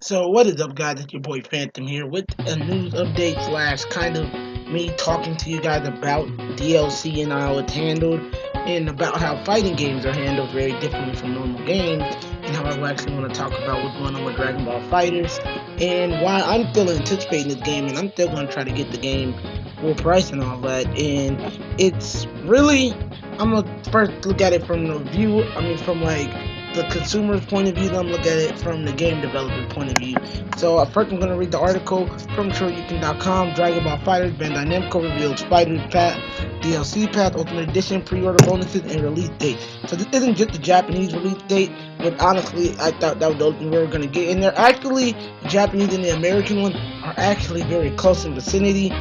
So what is up, guys? It's your boy Phantom here with a news update slash kind of me talking to you guys about DLC and how it's handled, and about how fighting games are handled very differently from normal games, and how I actually want to talk about what's going on with Dragonball Fighterz, and why I'm still anticipating this game, and I'm still going to try to get the game full price and all that. And it's really, I'm gonna first look at it from the view, from like the consumer's point of view, then I'm looking at it from the game developer's point of view. So first I'm going to read the article from SureYouCan.com. Dragonball Fighterz, Bandai Namco reveals Fighterz Path, DLC Path, Ultimate Edition, pre-order bonuses, and release date. So this isn't just the Japanese release date, but honestly, I thought that was the only thing we were going to get. And they're actually, the Japanese and the American one are actually very close in vicinity.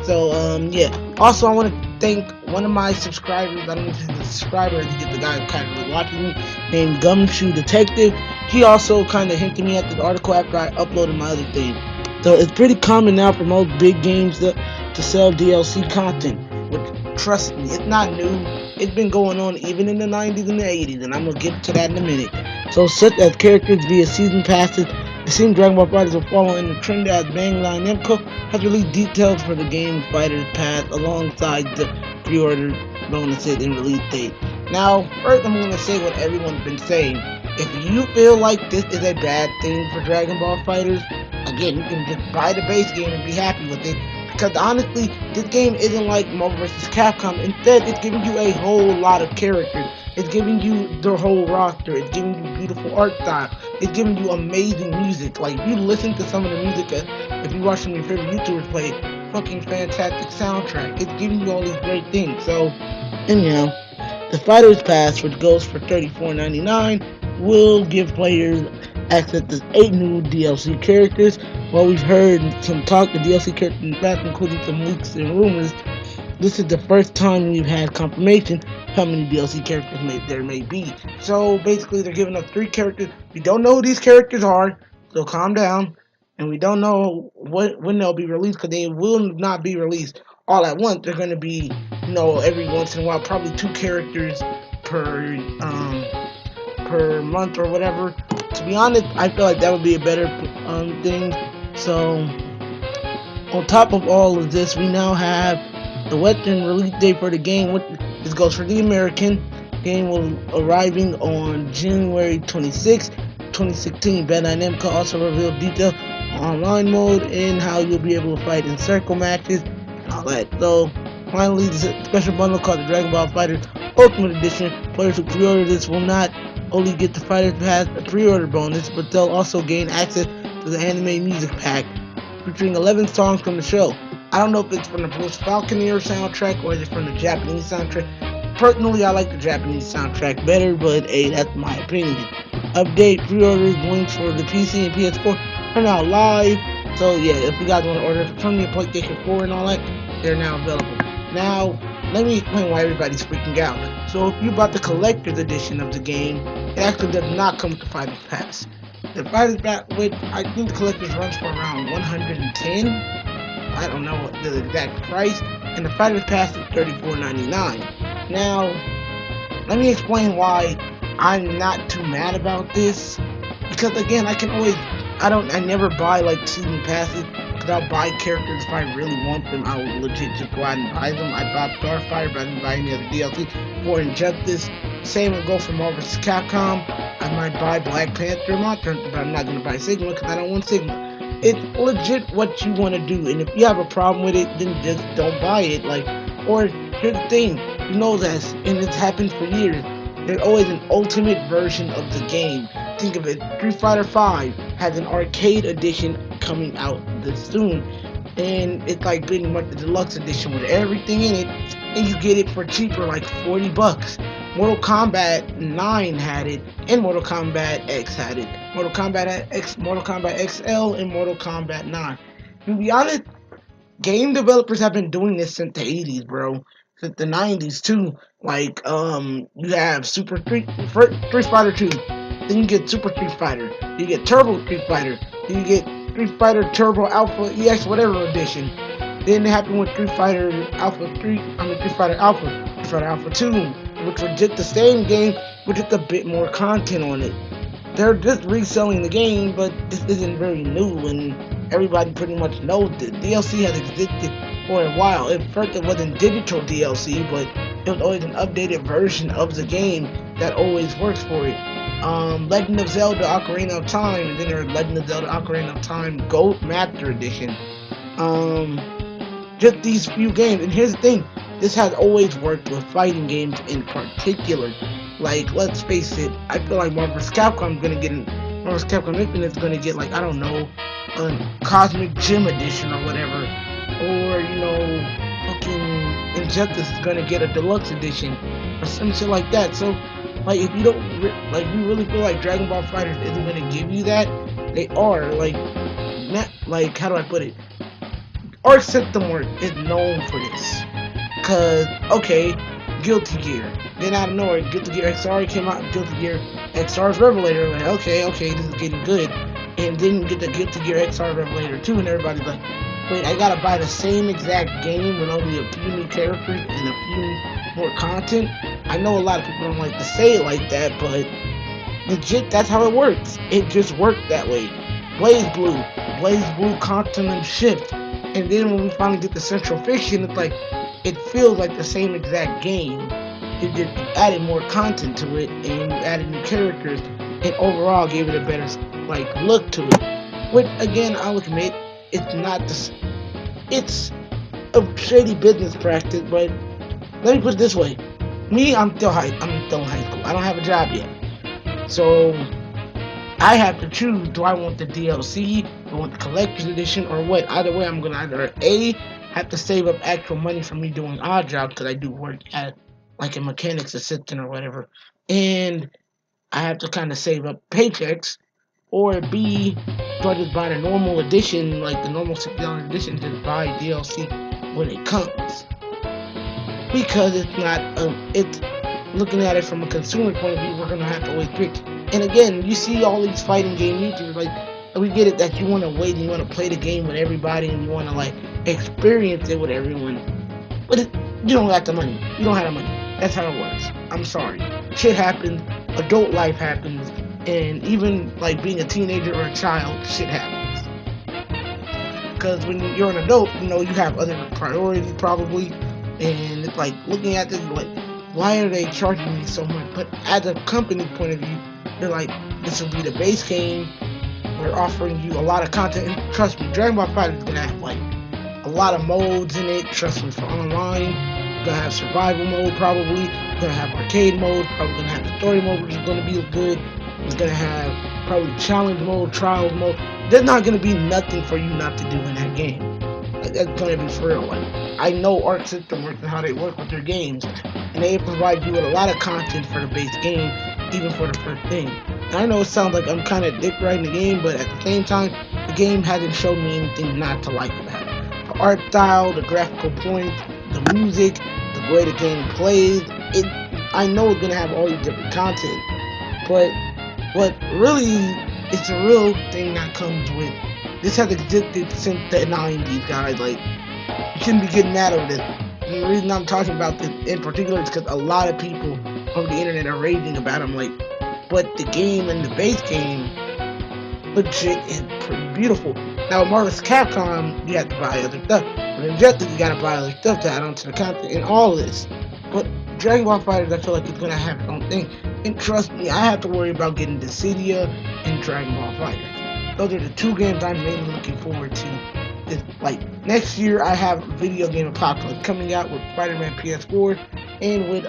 So, yeah. Also, I want to thank one of my subscribers. I don't know if he's a subscriber or he's the guy who kind of watching me, named Gumshoe Detective. He also kind of hinted me at this article after I uploaded my other thing. So, it's pretty common now for most big games to sell DLC content. Which, trust me, it's not new. It's been going on even in the 90s and the 80s, and I'm going to get to that in a minute. So, such as characters via season passes, it seems Dragon Ball Fighterz will follow in the trend as Bandai Namco has released details for the game Fighterz Path alongside the pre-order bonuses and release date. Now, first I'm going to say what everyone's been saying. If you feel like this is a bad thing for Dragon Ball Fighterz, again, you can just buy the base game and be happy with it. Because honestly, this game isn't like Marvel vs. Capcom. Instead, it's giving you a whole lot of characters. It's giving you the whole roster. It's giving you beautiful art style. It's giving you amazing music. Like, if you listen to some of the music, if you watch some of your favorite YouTubers play, fucking fantastic soundtrack. It's giving you all these great things. So, anyhow, the Fighterz Pass, which goes for $34.99, will give players access to 8 new DLC characters. While we've heard some talk of DLC characters in the past, including some leaks and rumors, this is the first time we've had confirmation how many DLC characters there may be. So basically, they're giving us 3 characters. We don't know who these characters are, so calm down. And we don't know when they'll be released, because they will not be released all at once. They're going to be, every once in a while, probably 2 characters per month or whatever. To be honest, I feel like that would be a better thing. So, on top of all of this, we now have the Western release date for the game. This goes for the American. Game will arriving on January 26, 2016. Bandai Namco also revealed details on online mode and how you'll be able to fight in circle matches and all that. So, finally, the special bundle called the Dragon Ball Fighterz Ultimate Edition. Players who pre-order this will not only get the Fighterz Pass pre-order bonus, but they'll also gain access to the anime music pack, featuring 11 songs from the show. I don't know if it's from the Bruce Falconer soundtrack or is it from the Japanese soundtrack. Personally, I like the Japanese soundtrack better, but hey, that's my opinion. Update pre-orders links for the PC and PS4 are now live. So yeah, if you guys want to order from the PlayStation 4 and all that, they're now available. Now, let me explain why everybody's freaking out. So if you bought the collector's edition of the game, it actually does not come with the Fighterz Pass. The Fighterz Pass, I think the collector's runs for around 110. I don't know the exact price. And the Fighterz Pass is $34.99. Now, let me explain why I'm not too mad about this. Because again, I never buy like season passes. Because I'll buy characters if I really want them. I will legit just go out and buy them. I bought Starfire, but I didn't buy any other DLC for Injustice. Same will go for Marvel vs. Capcom. I might buy Black Panther Monster, but I'm not going to buy Sigma because I don't want Sigma. It's legit what you want to do, and if you have a problem with it, then just don't buy it. Or here's the thing, you know this, and it's happened for years. There's always an ultimate version of the game. Think of it, Street Fighter V has an arcade edition coming out this soon, and it's like pretty much the deluxe edition with everything in it, and you get it for cheaper, like $40. Mortal Kombat 9 had it, and Mortal Kombat X had it. Mortal Kombat X, Mortal Kombat XL, and Mortal Kombat 9. To be honest, game developers have been doing this since the 80s, bro. Since the 90s, too. Like, you have Street Fighter 2. Then you get Super Street Fighter. You get Turbo Street Fighter. Then you get Street Fighter Turbo Alpha EX whatever edition. Then it happened with Street Fighter Alpha 2, which was just the same game with just a bit more content on it. they're just reselling the game, but this isn't very new, and everybody pretty much knows that DLC has existed for a while. At first, it wasn't digital DLC, but it was always an updated version of the game that always works for it. Legend of Zelda Ocarina of Time, and then there's Legend of Zelda Ocarina of Time Gold Master Edition. Um, just these few games, and here's the thing: this has always worked with fighting games in particular. Like, let's face it, I feel like Marvel's Capcom's gonna get Marvel's Capcom Infinite's gonna get, like, I don't know, a Cosmic Gem Edition or whatever, or fucking Injustice is gonna get a deluxe edition or some shit like that. So, like, if you don't like, you really feel like Dragon Ball Fighterz isn't gonna give you that, they are like, not like, how do I put it? Arc System Works is known for this. Cause, okay, Guilty Gear. Then out of nowhere, Guilty Gear XR came out, Guilty Gear XR's Revelator. Like, okay, this is getting good. And then you get the Guilty Gear XR Revelator 2, and everybody's like, wait, I gotta buy the same exact game with only a few new characters and a few more content. I know a lot of people don't like to say it like that, but legit, that's how it works. It just worked that way. Blaze Blue Continent Shift. And then when we finally get the Central Fiction, it's like, it feels like the same exact game. It just added more content to it, and added new characters, and overall gave it a better look to it. Which, again, I'll admit, it's not it's a shady business practice. But let me put it this way: me, I'm still in high school. I don't have a job yet, so I have to choose: do I want the DLC, do I want the collector's edition, or what? Either way, I'm gonna either A, have to save up actual money for me doing odd jobs, because I do work at like a mechanics assistant or whatever, and I have to kind of save up paychecks, or B, do I just buy the normal edition, like the normal $60 edition, just buy DLC when it comes? Because it's not, it's looking at it from a consumer point of view, we're gonna have to always pick. And again, you see all these fighting game YouTubers, like, we get it that you want to wait and you want to play the game with everybody and you want to like experience it with everyone, but you don't got the money. You don't have the money. That's how it works. I'm sorry. Shit happens. Adult life happens, and even like being a teenager or a child, shit happens. Because when you're an adult, you have other priorities probably, and it's like looking at this like, why are they charging me so much? But as a company point of view, they're like, this will be the base game. We're offering you a lot of content, and trust me, Dragon Ball Fighterz is gonna have like a lot of modes in it. Trust me, for online, you're gonna have survival mode probably. You're gonna have arcade mode. Probably gonna have the story mode, which is gonna be good. It's gonna have probably challenge mode, trials mode. There's not gonna be nothing for you not to do in that game. Like, that's gonna be for real. Like, I know Arc System Works and how they work with their games, and they provide you with a lot of content for the base game, even for the first thing. I know it sounds like I'm kind of dick riding the game, but at the same time, the game hasn't shown me anything not to like about it. The art style, the graphical points, the music, the way the game plays, I know it's gonna have all these different content, but what really is the real thing that comes with this has existed since the 90s, guys. Like, you shouldn't be getting mad over this. And the reason I'm talking about this in particular is because a lot of people on the internet are raging about them, like, but the game and the base game legit is pretty beautiful. Now with Marvel's Capcom, you have to buy other stuff. With Injustice, you gotta buy other stuff to add on to the content and all this. But Dragon Ball Fighterz, I feel like it's gonna have its own thing. And trust me, I have to worry about getting Dissidia and Dragon Ball Fighterz. Those are the two games I'm mainly looking forward to. It's like, next year I have Video Game Apocalypse coming out with Spider-Man PS4 and with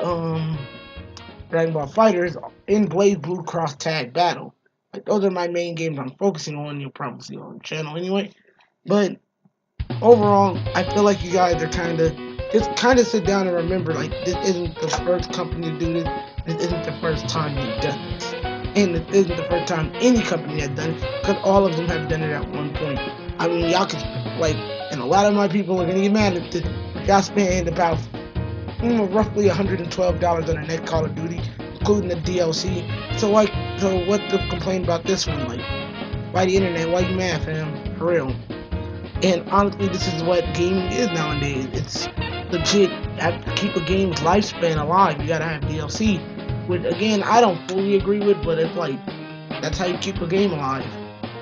Dragon Ball Fighterz in Blaze Blue Cross Tag Battle. Like, those are my main games I'm focusing on. You'll probably see on the channel anyway. But overall, I feel like you guys are kind of sit down and remember, like, this isn't the first company to do this. This isn't the first time you've done this. And this isn't the first time any company has done it, because all of them have done it at one point. I mean, y'all can, like, and a lot of my people are going to get mad at this. Y'all spend about roughly $112 on the next Call of Duty, including the DLC. So what the complaint about this one? Like, why the internet? Why you mad, fam? For real. And honestly, this is what gaming is nowadays. It's legit. To keep a game's lifespan alive, you gotta have DLC. Which, again, I don't fully agree with, but it's like, That's how you keep a game alive.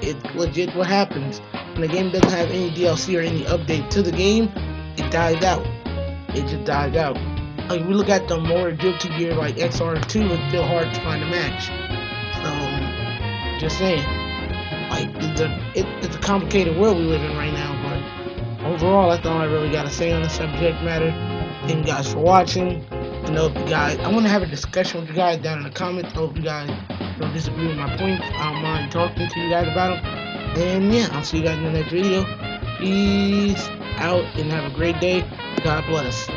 It's legit what happens. When the game doesn't have any DLC or any update to the game, it dies out. It just dies out. Like, we look at the more Guilty Gear like XR2, it's still hard to find a match. So, just saying. Like, it's a complicated world we live in right now, but overall, that's all I really got to say on the subject matter. Thank you guys for watching. I know if you guys, I want to have a discussion with you guys down in the comments. I hope you guys don't disagree with my points. I don't mind talking to you guys about them. And yeah, I'll see you guys in the next video. Peace out and have a great day. God bless.